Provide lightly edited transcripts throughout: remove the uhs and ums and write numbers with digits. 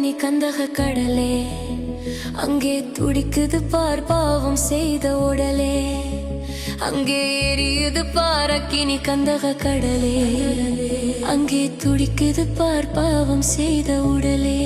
பாரக்கினி கந்தக கடலே, அங்கே துடிக்குது பார் பாவம் செய்த உடலே. அங்கே எரியுது பாரக்கினி கந்தக கடலே, அங்கே துடிக்குது பார் பாவம் செய்த உடலே.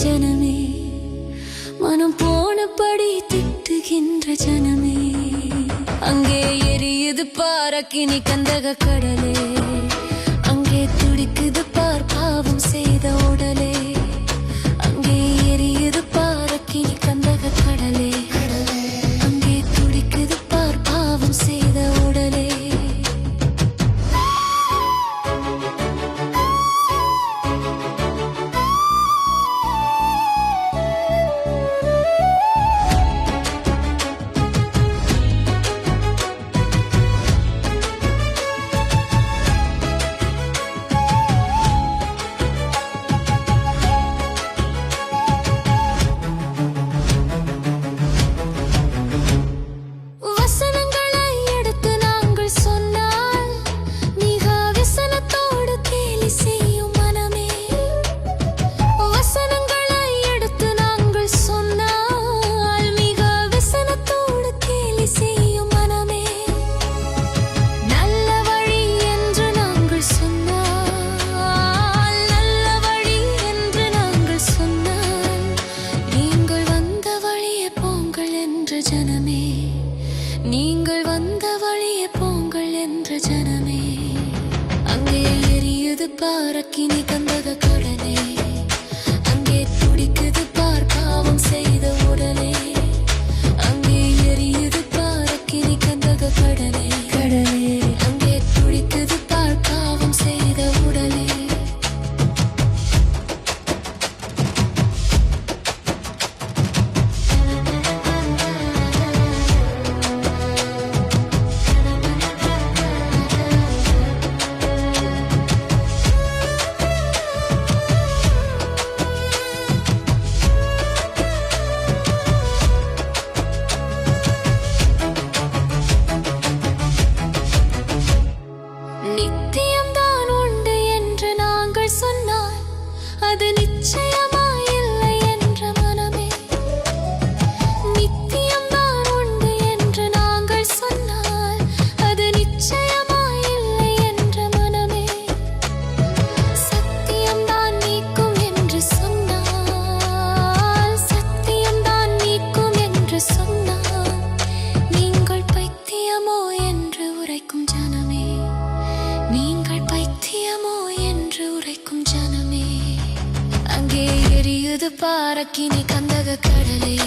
ஜனமே, மனம் போனபடி திட்டுகின்ற ஜனமே, அங்கே எரியுது பாரக்கினி கந்தக கடலே, அங்கே துடிக்குது பார் பாவம் செய்த உடலே. அங்கே எரியுது பாரக்கினி கந்தக கடலே, அங்கே துடிக்குது பார் பாவம் செய்த உடலே. நீங்கள் வந்த வழியே போங்கள் என்ற ஜனமே, அங்கே எரியுது பாரக்கினி கந்தக கடலே, அங்கே துடிக்குது பார் பாவம் செய்த உடலே. அங்கே எரியுது பாரக்கினி கந்தக கடலே, அங்கே துடிக்குது பார் பாவம் செய்த உடலே. நித்தியம்தான் உண்டு என்று நாங்கள் சொன்னால் அது நிச்சயமாயில்லை என்ற மனமே. நித்தியம்தான் உண்டு என்று நாங்கள் சொன்னால் அது நிச்சயமாயில்லை என்ற மனமே. சத்தியம்தான் நீக்கும் என்று சொன்னால், சத்தியம்தான் நீக்கும் என்று சொன்னால், நீங்கள் பைத்தியமோ என்று உரைக்கும் ஜனமே, நீங்கள் பைத்தியமோ என்று உரைக்கும் ஜனமே, அங்கே எரியுது பாரக்கினி கந்தக கடலே.